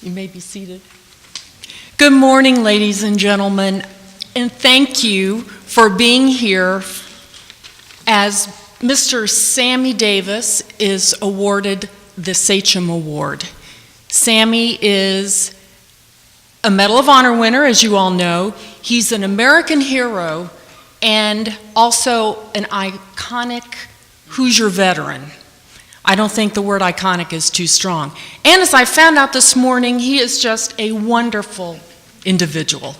You may be seated. Good morning, ladies and gentlemen, and thank you for being here as Mr. Sammy Davis is awarded the Sachem Award. Sammy is a Medal of Honor winner, as you all know. He's an American hero and also an iconic Hoosier veteran. I don't think the word iconic is too strong. And as I found out this morning, he is just a wonderful individual.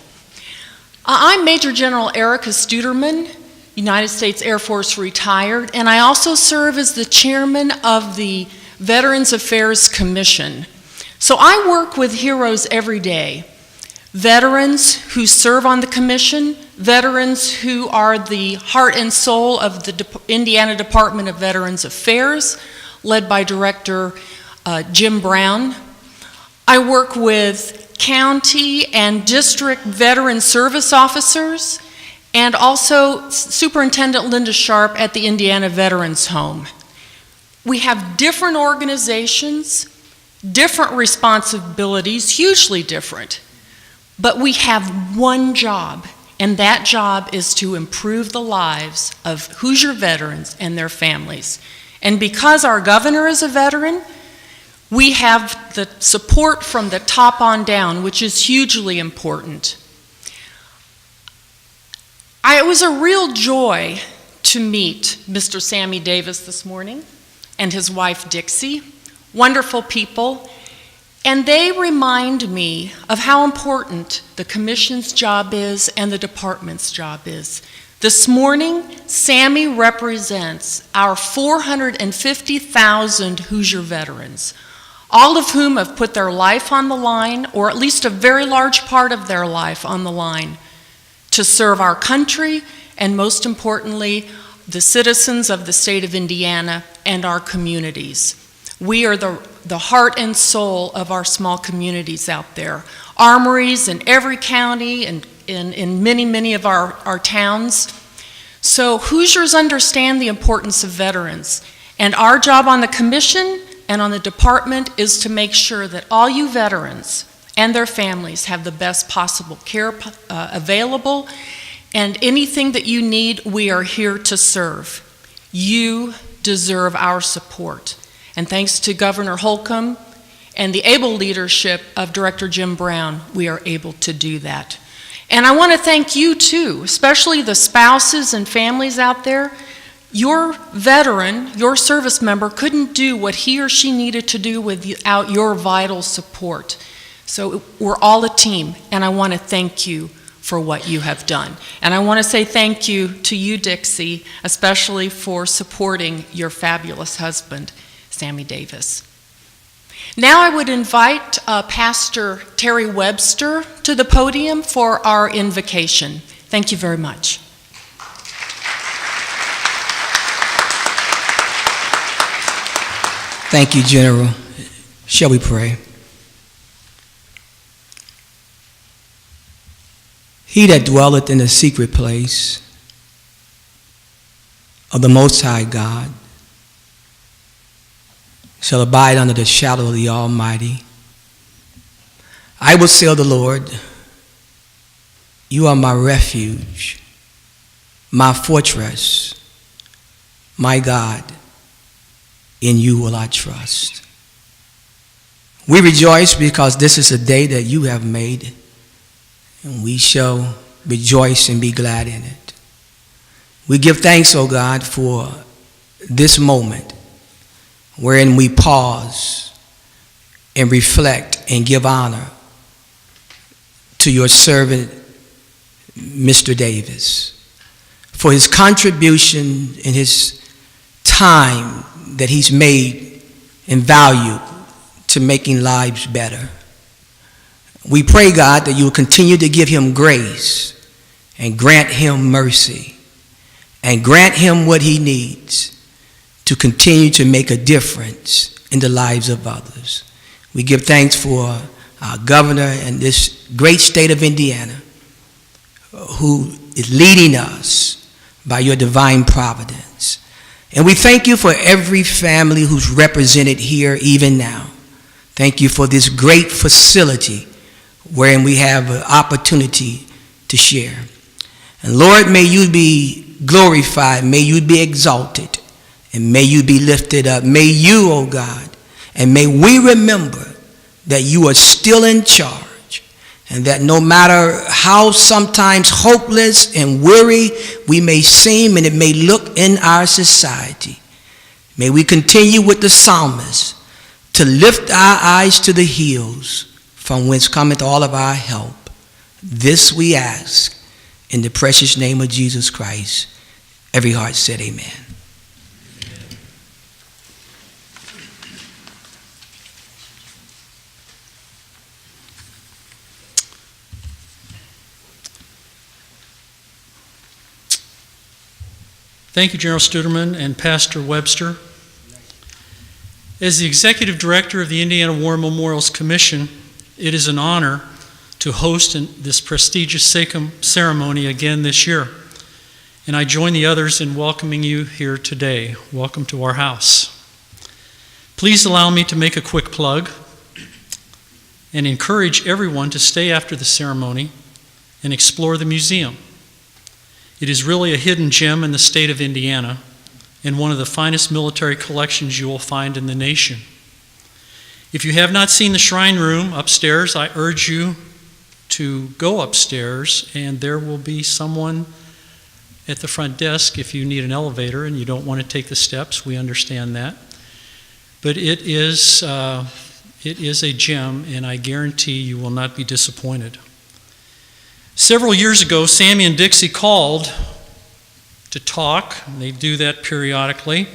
I'm Major General Erica Studerman, United States Air Force retired, and I also serve as the chairman of the Veterans Affairs Commission. So I work with heroes every day. Veterans who serve on the commission, veterans who are the heart and soul of the Indiana Department of Veterans Affairs, led by Director Jim Brown. I work with county and district veteran service officers, and also Superintendent Linda Sharp at the Indiana Veterans Home. We have different organizations, different responsibilities, hugely different, but we have one job, and that job is to improve the lives of Hoosier veterans and their families. And because our governor is a veteran, we have the support from the top on down, which is hugely important. It was a real joy to meet Mr. Sammy Davis this morning and his wife Dixie, wonderful people, and they remind me of how important the commission's job is and the department's job is. This morning, Sammy represents our 450,000 Hoosier veterans, all of whom have put their life on the line, or at least a very large part of their life on the line, to serve our country and, most importantly, the citizens of the state of Indiana and our communities. We are the heart and soul of our small communities out there. Armories in every county and in many, many of our towns. So Hoosiers understand the importance of veterans, and our job on the commission and on the department is to make sure that all you veterans and their families have the best possible care available, and anything that you need, we are here to serve. You deserve our support. And thanks to Governor Holcomb and the able leadership of Director Jim Brown, we are able to do that. And I want to thank you too, especially the spouses and families out there. Your veteran, your service member couldn't do what he or she needed to do without your vital support. So we're all a team, and I want to thank you for what you have done. And I want to say thank you to you, Dixie, especially for supporting your fabulous husband, Sammy Davis. Now I would invite Pastor Terry Webster to the podium for our invocation. Thank you very much. Thank you, General. Shall we pray? He that dwelleth in the secret place of the Most High God shall abide under the shadow of the Almighty. I will say of the Lord, you are my refuge, my fortress, my God, in you will I trust. We rejoice because this is a day that you have made, and we shall rejoice and be glad in it. We give thanks, O God, for this moment wherein we pause and reflect and give honor to your servant, Mr. Davis, for his contribution and his time that he's made and valued to making lives better. We pray, God, that you will continue to give him grace and grant him mercy and grant him what he needs to continue to make a difference in the lives of others. We give thanks for our governor and this great state of Indiana, who is leading us by your divine providence. And we thank you for every family who's represented here even now. Thank you for this great facility wherein we have an opportunity to share. And Lord, may you be glorified, may you be exalted, and may you be lifted up. May you, oh God, and may we remember that you are still in charge, and that no matter how sometimes hopeless and weary we may seem and it may look in our society, may we continue with the psalmist to lift our eyes to the hills from whence cometh all of our help. This we ask in the precious name of Jesus Christ. Every heart said amen. Thank you, General Studerman and Pastor Webster. As the Executive Director of the Indiana War Memorials Commission, it is an honor to host this prestigious Sachem ceremony again this year. And I join the others in welcoming you here today. Welcome to our house. Please allow me to make a quick plug and encourage everyone to stay after the ceremony and explore the museum. It is really a hidden gem in the state of Indiana and one of the finest military collections you will find in the nation. If you have not seen the shrine room upstairs, I urge you to go upstairs, and there will be someone at the front desk if you need an elevator and you don't want to take the steps. We understand that. But it is a gem, and I guarantee you will not be disappointed. Several years ago, Sammy and Dixie called to talk. They do that periodically.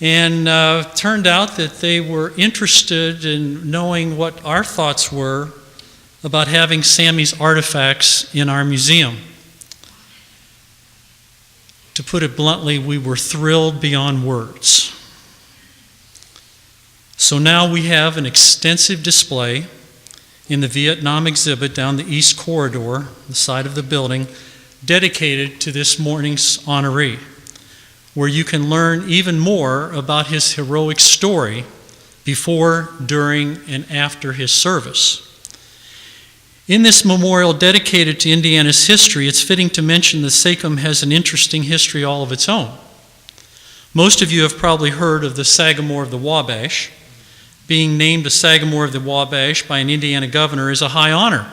And turned out that they were interested in knowing what our thoughts were about having Sammy's artifacts in our museum. To put it bluntly, we were thrilled beyond words. So now we have an extensive display in the Vietnam exhibit down the east corridor, the side of the building, dedicated to this morning's honoree, where you can learn even more about his heroic story before, during, and after his service. In this memorial dedicated to Indiana's history, it's fitting to mention that Sachem has an interesting history all of its own. Most of you have probably heard of the Sagamore of the Wabash. Being named a Sagamore of the Wabash by an Indiana governor is a high honor,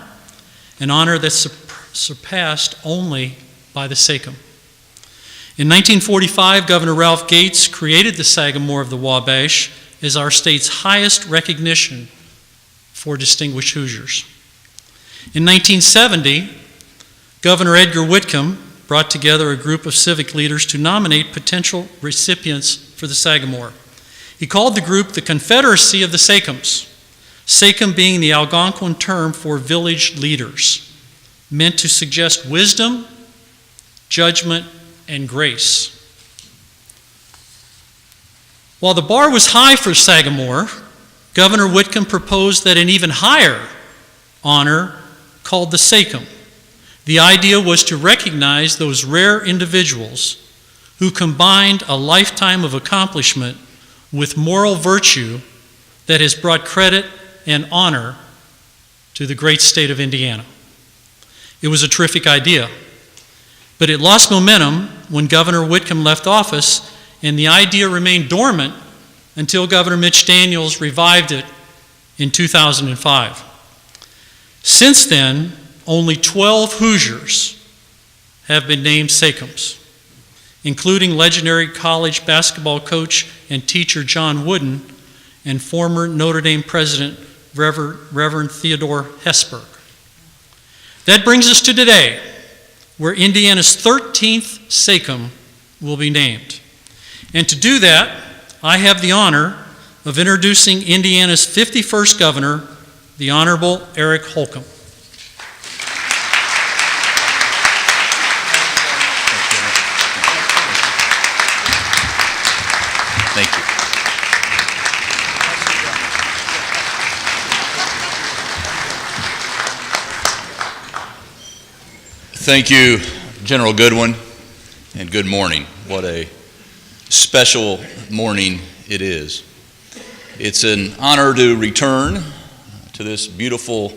an honor that's surpassed only by the Sachem. In 1945, Governor Ralph Gates created the Sagamore of the Wabash as our state's highest recognition for distinguished Hoosiers. In 1970, Governor Edgar Whitcomb brought together a group of civic leaders to nominate potential recipients for the Sagamore. He called the group the Confederacy of the Sachems, Sachem being the Algonquin term for village leaders, meant to suggest wisdom, judgment, and grace. While the bar was high for Sagamore, Governor Whitcomb proposed that an even higher honor called the Sachem. The idea was to recognize those rare individuals who combined a lifetime of accomplishment with moral virtue that has brought credit and honor to the great state of Indiana. It was a terrific idea, but it lost momentum when Governor Whitcomb left office, and the idea remained dormant until Governor Mitch Daniels revived it in 2005. Since then, only 12 Hoosiers have been named Sachems, including legendary college basketball coach and teacher John Wooden and former Notre Dame president Reverend Theodore Hesburgh. That brings us to today, where Indiana's 13th Sachem will be named. And to do that, I have the honor of introducing Indiana's 51st governor, the Honorable Eric Holcomb. Thank you. Thank you, General Goodwin, and good morning. What a special morning it is. It's an honor to return to this beautiful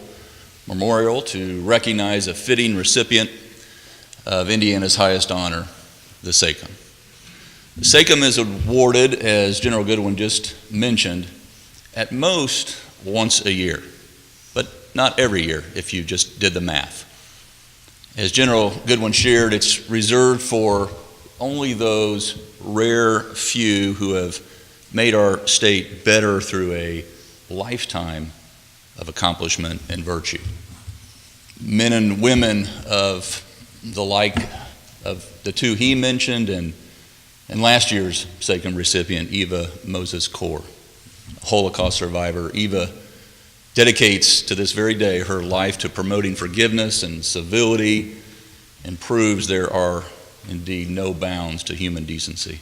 memorial to recognize a fitting recipient of Indiana's highest honor, the Sachem. The Sachem is awarded, as General Goodwin just mentioned, at most once a year, but not every year if you just did the math. As General Goodwin shared, it's reserved for only those rare few who have made our state better through a lifetime of accomplishment and virtue. Men and women of the like of the two he mentioned and last year's Sachem recipient, Eva Moses Kaur, a Holocaust survivor. Eva dedicates to this very day her life to promoting forgiveness and civility and proves there are indeed no bounds to human decency.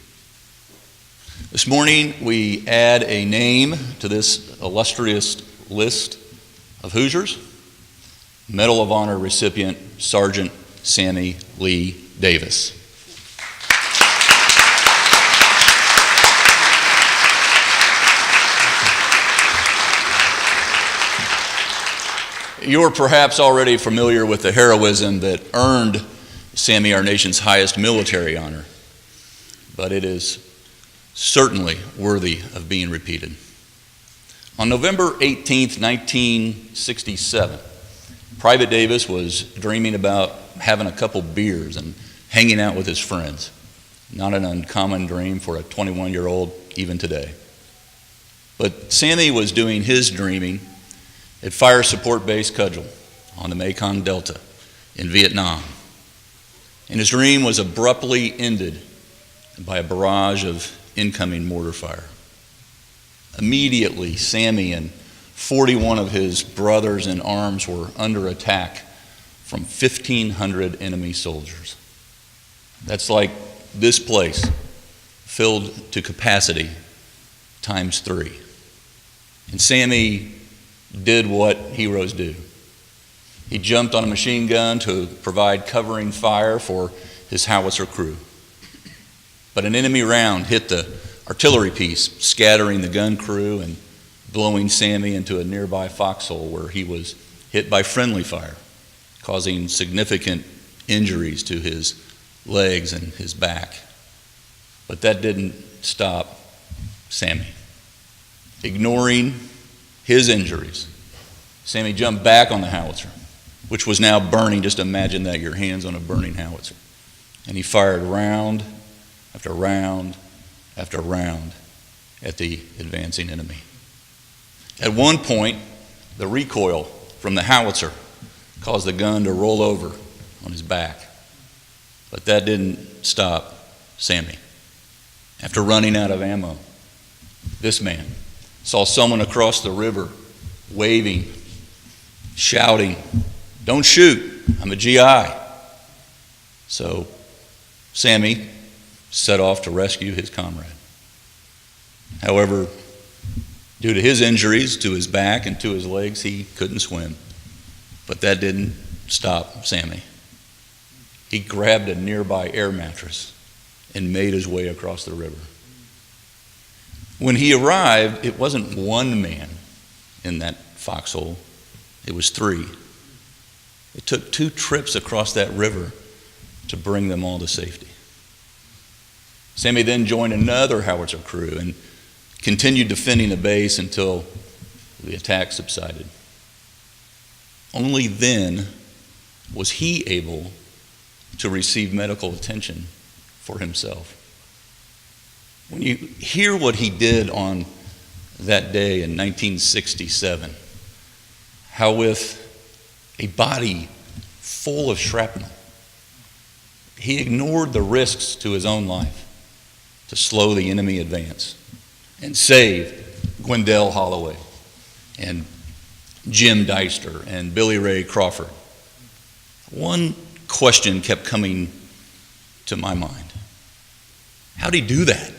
This morning we add a name to this illustrious list of Hoosiers, Medal of Honor recipient Sergeant Sammy Lee Davis. You're perhaps already familiar with the heroism that earned Sammy our nation's highest military honor, but it is certainly worthy of being repeated. On November 18th, 1967, Private Davis was dreaming about having a couple beers and hanging out with his friends. Not an uncommon dream for a 21-year-old even today. But Sammy was doing his dreaming at Fire Support Base Cudgel on the Mekong Delta in Vietnam. And his dream was abruptly ended by a barrage of incoming mortar fire. Immediately, Sammy and 41 of his brothers in arms were under attack from 1,500 enemy soldiers. That's like this place filled to capacity times 3. And Sammy did what heroes do. He jumped on a machine gun to provide covering fire for his howitzer crew. But an enemy round hit the artillery piece, scattering the gun crew and blowing Sammy into a nearby foxhole where he was hit by friendly fire, causing significant injuries to his legs and his back. But that didn't stop Sammy. Ignoring his injuries, Sammy jumped back on the howitzer, which was now burning. Just imagine that, your hands on a burning howitzer. And he fired round after round after round at the advancing enemy. At one point, the recoil from the howitzer caused the gun to roll over on his back. But that didn't stop Sammy. After running out of ammo, this man saw someone across the river waving, shouting, "Don't shoot, I'm a GI." So Sammy set off to rescue his comrade. However, due to his injuries to his back and to his legs, he couldn't swim. But that didn't stop Sammy. He grabbed a nearby air mattress and made his way across the river. When he arrived, it wasn't one man in that foxhole, it was 3. It took 2 trips across that river to bring them all to safety. Sammy then joined another howitzer crew and continued defending the base until the attack subsided. Only then was he able to receive medical attention for himself. When you hear what he did on that day in 1967, how with a body full of shrapnel, he ignored the risks to his own life to slow the enemy advance and save Gwendell Holloway and Jim Deister and Billy Ray Crawford. One question kept coming to my mind. How'd he do that?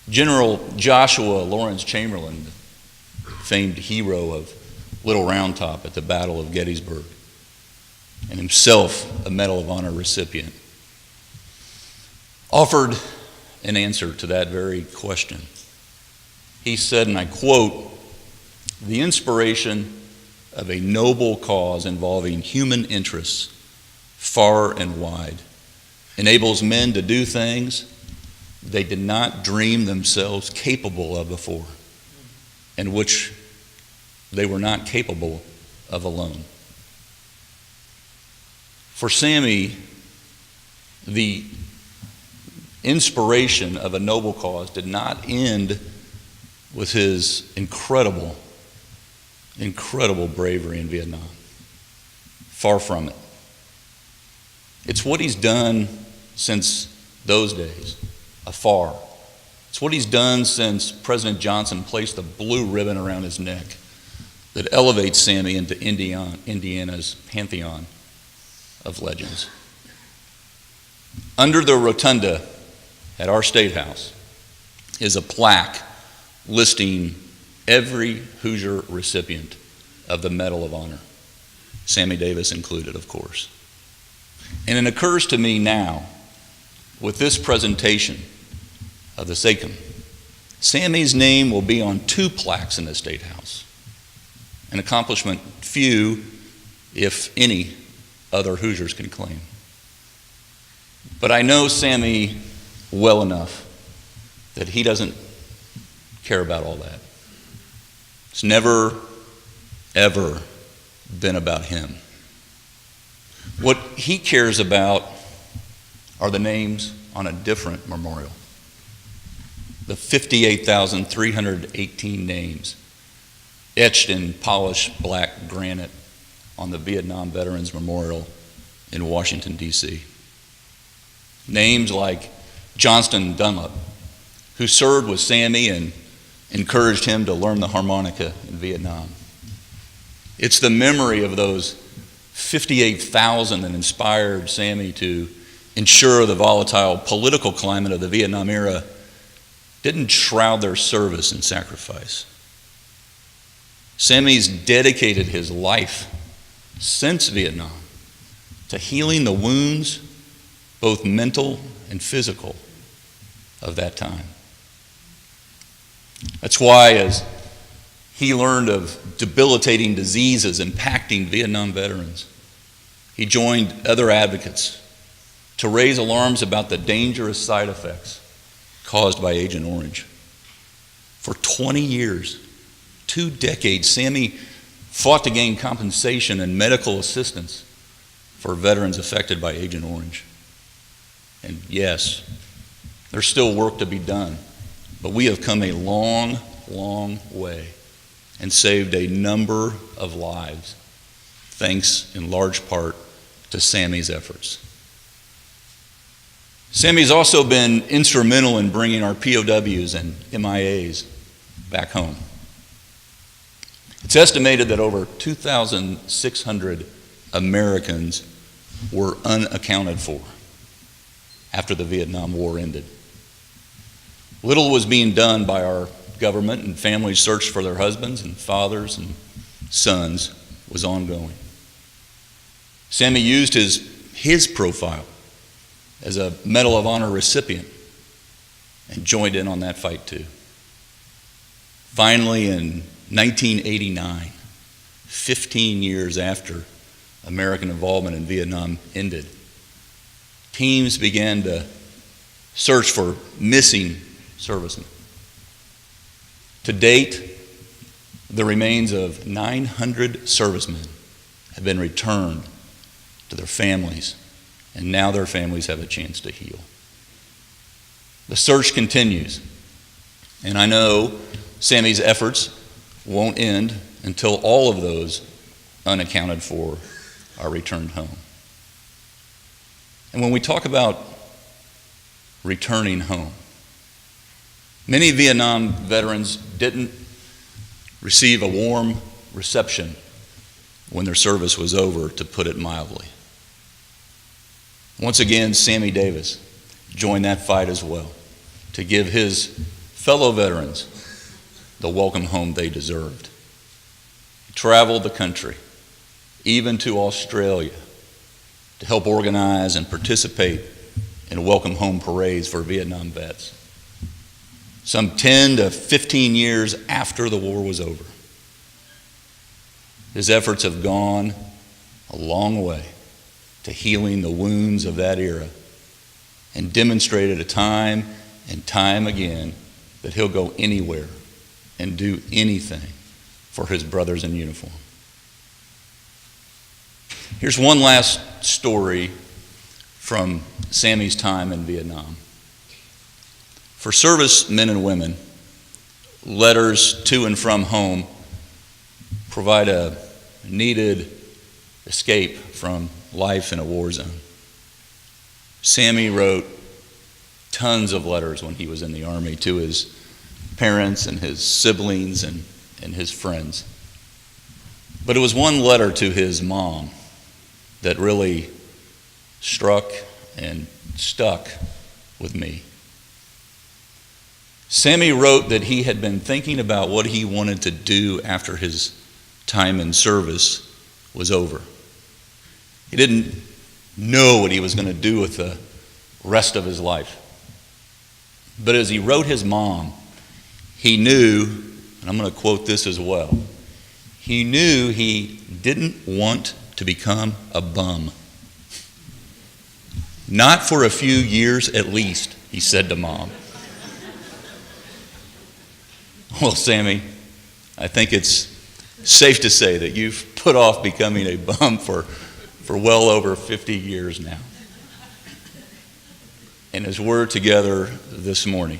General Joshua Lawrence Chamberlain, the famed hero of Little Round Top at the Battle of Gettysburg, and himself a Medal of Honor recipient, offered an answer to that very question. he said, and I quote, "The inspiration of a noble cause involving human interests far and wide enables men to do things they did not dream themselves capable of before, and which they were not capable of alone." For Sammy, the inspiration of a noble cause did not end with his incredible bravery in Vietnam. Far from it. It's what he's done since those days, afar. It's what he's done since President Johnson placed a blue ribbon around his neck that elevates Sammy into Indiana's pantheon of legends. Under the rotunda at our State House is a plaque listing every Hoosier recipient of the Medal of Honor, Sammy Davis included, of course. And it occurs to me now, with this presentation of the Sachem, Sammy's name will be on 2 plaques in the State House, an accomplishment few, if any, other Hoosiers can claim. But I know Sammy well enough that he doesn't care about all that. It's never, ever been about him. What he cares about are the names on a different memorial. The 58,318 names etched in polished black granite on the Vietnam Veterans Memorial in Washington, D.C. Names like Johnston Dunlap, who served with Sammy and encouraged him to learn the harmonica in Vietnam. It's the memory of those 58,000 that inspired Sammy to ensure the volatile political climate of the Vietnam era didn't shroud their service in sacrifice. Sammy's dedicated his life since Vietnam to healing the wounds, both mental and physical, of that time. That's why, as he learned of debilitating diseases impacting Vietnam veterans, he joined other advocates to raise alarms about the dangerous side effects caused by Agent Orange. For 20 years, 2 decades, Sammy fought to gain compensation and medical assistance for veterans affected by Agent Orange. And yes, there's still work to be done, but we have come a long, long way and saved a number of lives, thanks in large part to Sammy's efforts. Sammy's also been instrumental in bringing our POWs and MIAs back home. It's estimated that over 2,600 Americans were unaccounted for after the Vietnam War ended. Little was being done by our government, and families' search for their husbands and fathers and sons was ongoing. Sammy used his profile as a Medal of Honor recipient and joined in on that fight too. Finally, in 1989, 15 years after American involvement in Vietnam ended, teams began to search for missing servicemen. To date, the remains of 900 servicemen have been returned to their families, and now their families have a chance to heal. The search continues, and I know Sammy's efforts won't end until all of those unaccounted for are returned home. And when we talk about returning home, many Vietnam veterans didn't receive a warm reception when their service was over, to put it mildly. Once again, Sammy Davis joined that fight as well to give his fellow veterans the welcome home they deserved. He traveled the country, even to Australia, to help organize and participate in welcome home parades for Vietnam vets. some 10 to 15 years after the war was over. His efforts have gone a long way to healing the wounds of that era and demonstrated time and time again that he'll go anywhere and do anything for his brothers in uniform. Here's one last story from Sammy's time in Vietnam. For service men and women, letters to and from home provide a needed escape from life in a war zone. Sammy wrote tons of letters when he was in the Army to his parents and his siblings and his friends. But it was one letter to his mom that really struck and stuck with me. Sammy wrote that he had been thinking about what he wanted to do after his time in service was over. He didn't know what he was going to do with the rest of his life. But as he wrote his mom, he knew, and I'm going to quote this as well, he knew he didn't want to become a bum. Not for a few years at least, he said to Mom. Well, Sammy, I think it's safe to say that you've put off becoming a bum for well over 50 years now. And as we're together this morning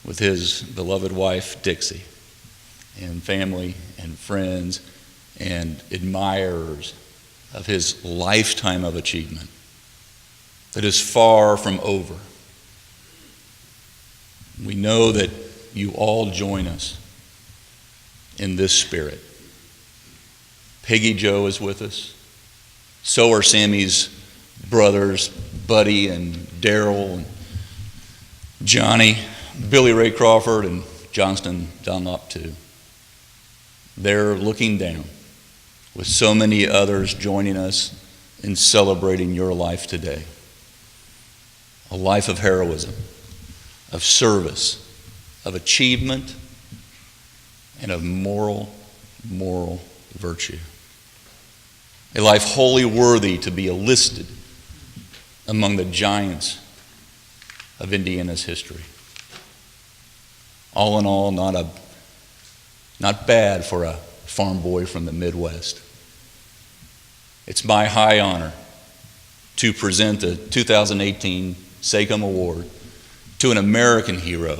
with his beloved wife, Dixie, and family and friends and admirers of his lifetime of achievement that is far from over, we know that you all join us in this spirit. Peggy Joe is with us. So are Sammy's brothers, Buddy and Daryl and Johnny, Billy Ray Crawford and Johnston Dunlop too. They're looking down with so many others joining us in celebrating your life today. A life of heroism, of service, of achievement, and of moral virtue. A life wholly worthy to be listed among the giants of Indiana's history. All in all, not bad for a farm boy from the Midwest. It's my high honor to present the 2018 Sachem Award to an American hero,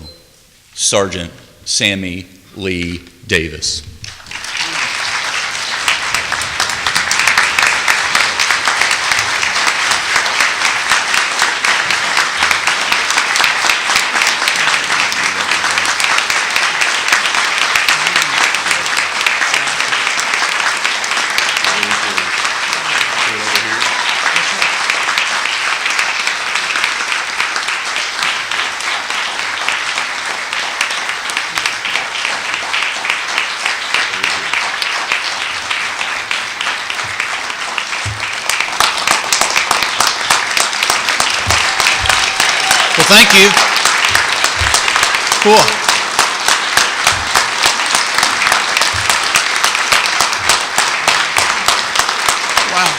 Sergeant Sammy Lee Davis. Well, thank you. Cool. Wow.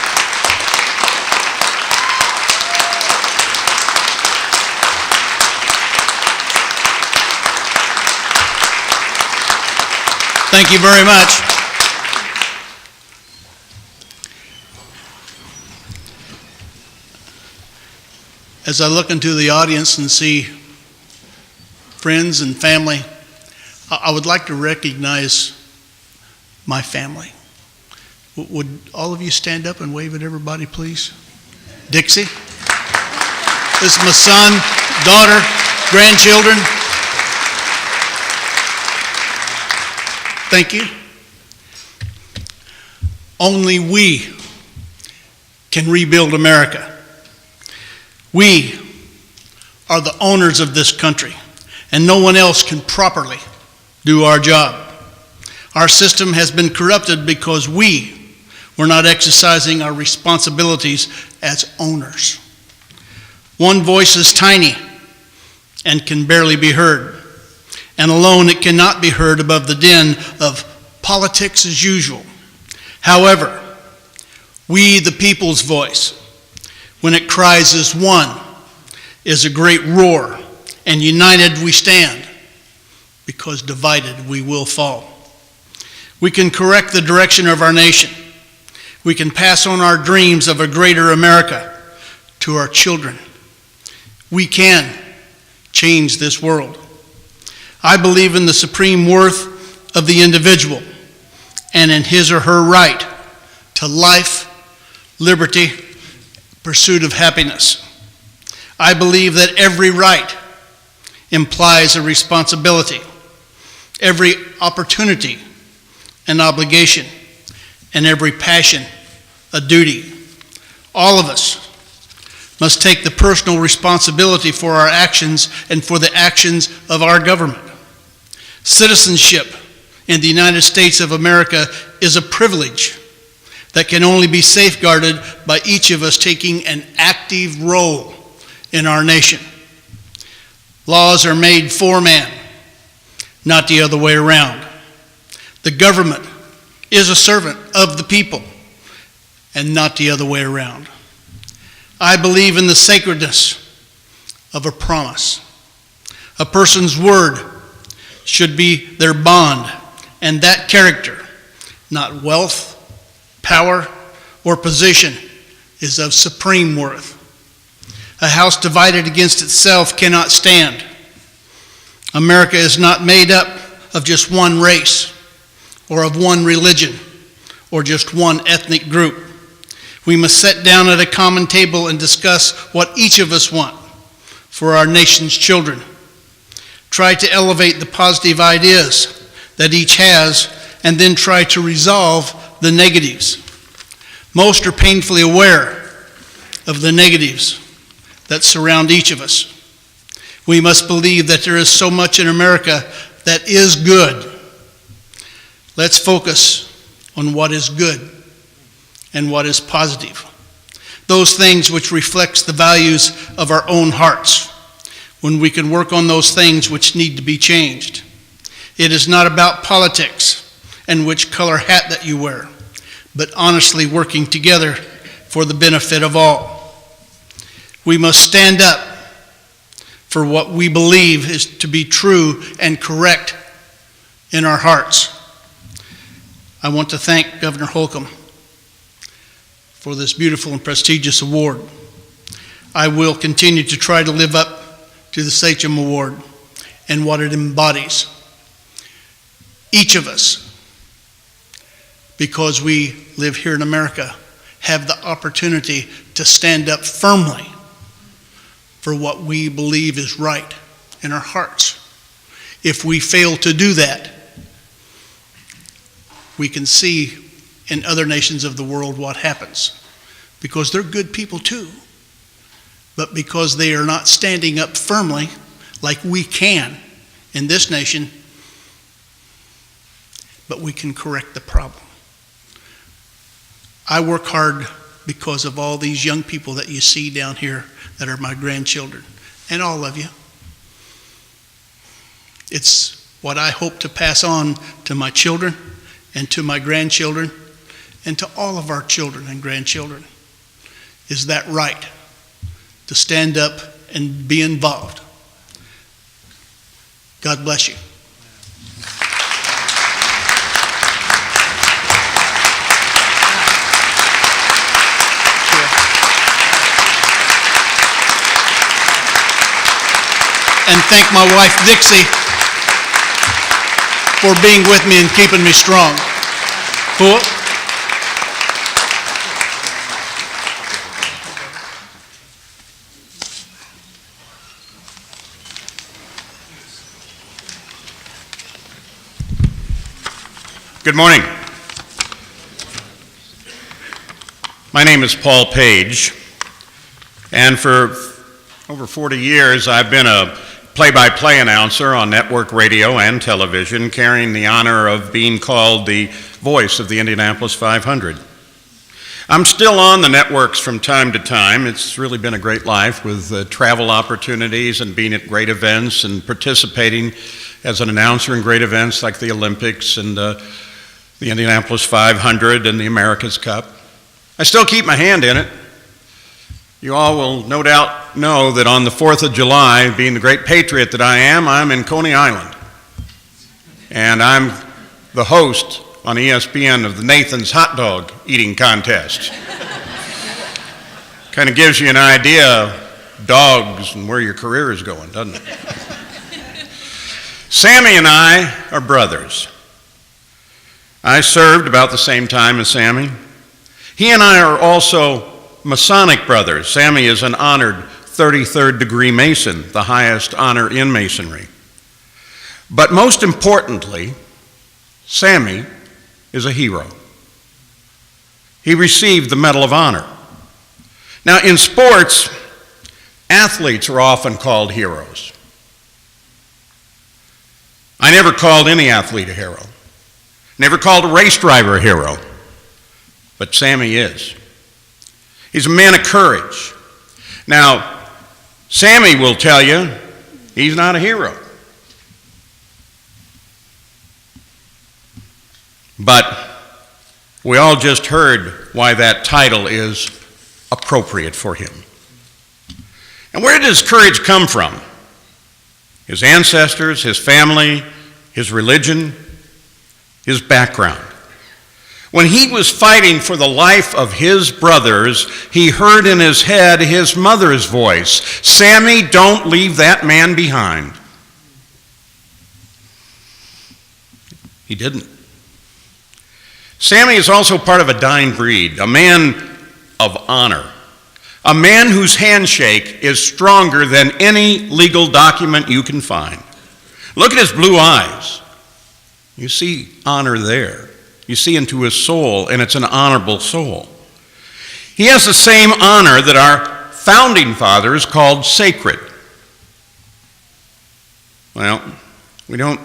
Thank you very much. As I look into the audience and see friends and family, I would like to recognize my family. Would all of you stand up and wave at everybody, please? Dixie. This is my son, daughter, grandchildren. Thank you. Only we can rebuild America. We are the owners of this country, and no one else can properly do our job. Our system has been corrupted because we were not exercising our responsibilities as owners. One voice is tiny and can barely be heard. and alone it cannot be heard above the din of politics as usual. However, we, the people's voice, when it cries as one, is a great roar, and united we stand, because divided we will fall. We can correct the direction of our nation. We can pass on our dreams of a greater America to our children. We can change this world. I believe in the supreme worth of the individual and in his or her right to life, liberty, pursuit of happiness. I believe that every right implies a responsibility, every opportunity an obligation, and every passion a duty. All of us must take the personal responsibility for our actions and for the actions of our government. Citizenship in the United States of America is a privilege that can only be safeguarded by each of us taking an active role in our nation. Laws are made for man, not the other way around. The government is a servant of the people and not the other way around. I believe in the sacredness of a promise. A person's word should be their bond, and that character, not wealth, power, or position, is of supreme worth. A house divided against itself cannot stand. America is not made up of just one race or of one religion or just one ethnic group. We must sit down at a common table and discuss what each of us want for our nation's children. Try to elevate the positive ideas that each has and then try to resolve the negatives. Most are painfully aware of the negatives that surround each of us. We must believe that there is so much in America that is good. Let's focus on what is good and what is positive. Those things which reflects the values of our own hearts, when we can work on those things which need to be changed. It is not about politics and which color hat that you wear, but honestly working together for the benefit of all. We must stand up for what we believe is to be true and correct in our hearts. I want to thank Governor Holcomb for this beautiful and prestigious award. I will continue to try to live up to the Sachem Award and what it embodies. Each of us, because we live here in America, have the opportunity to stand up firmly for what we believe is right in our hearts. If we fail to do that, we can see in other nations of the world what happens, because they're good people too, but because they are not standing up firmly like we can in this nation, but we can correct the problem. I work hard because of all these young people that you see down here that are my grandchildren, and all of you. It's what I hope to pass on to my children and to my grandchildren and to all of our children and grandchildren, is that right to stand up and be involved. God bless you. And thank my wife, Dixie, for being with me and keeping me strong. Cool? Good morning. My name is Paul Page, and for over 40 years I've been a play-by-play announcer on network radio and television, carrying the honor of being called the voice of the Indianapolis 500. I'm still on the networks from time to time. It's really been a great life with travel opportunities and being at great events and participating as an announcer in great events like the Olympics and the Indianapolis 500 and the America's Cup. I still keep my hand in it. You all will no doubt know that on the 4th of July, being the great patriot that I am, I'm in Coney Island. And I'm the host on ESPN of the Nathan's Hot Dog Eating Contest. Kind of gives you an idea of dogs and where your career is going, doesn't it? Sammy and I are brothers. I served about the same time as Sammy. He and I are also Masonic brothers. Sammy is an honored 33rd degree Mason, the highest honor in Masonry. But most importantly, Sammy is a hero. He received the Medal of Honor. Now, in sports, athletes are often called heroes. I never called any athlete a hero. Never called a race driver a hero. But Sammy is. He's a man of courage. Now, Sammy will tell you he's not a hero. But we all just heard why that title is appropriate for him. And where does courage come from? His ancestors, his family, his religion, his background. When he was fighting for the life of his brothers, he heard in his head his mother's voice, "Sammy, don't leave that man behind." He didn't. Sammy is also part of a dying breed, a man of honor, a man whose handshake is stronger than any legal document you can find. Look at his blue eyes. You see honor there. You see into his soul, and it's an honorable soul. He has the same honor that our founding fathers called sacred. Well, we don't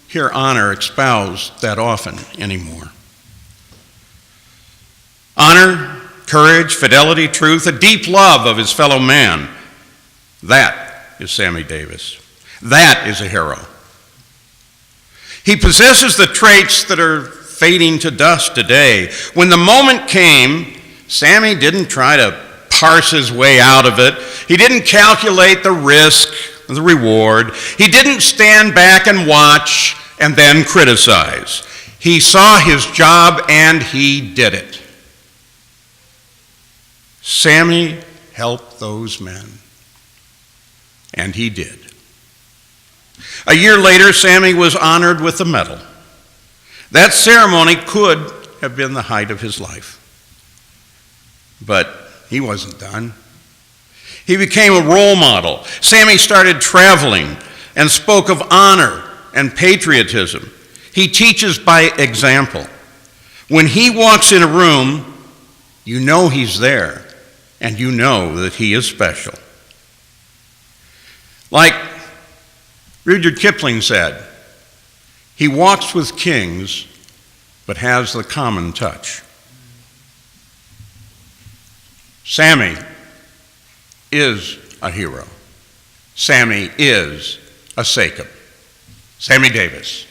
hear honor espoused that often anymore. Honor, courage, fidelity, truth, a deep love of his fellow man. That is Sammy Davis. That is a hero. He possesses the traits that are fading to dust today. When the moment came, Sammy didn't try to parse his way out of it. He didn't calculate the risk, the reward. He didn't stand back and watch and then criticize. He saw his job and he did it. Sammy helped those men, and he did. A year later, Sammy was honored with the medal. That ceremony could have been the height of his life. But he wasn't done. He became a role model. Sammy started traveling and spoke of honor and patriotism. He teaches by example. When he walks in a room, you know he's there, and you know that he is special. Like Rudyard Kipling said, he walks with kings, but has the common touch. Sammy is a hero. Sammy is a Sachem. Sammy Davis.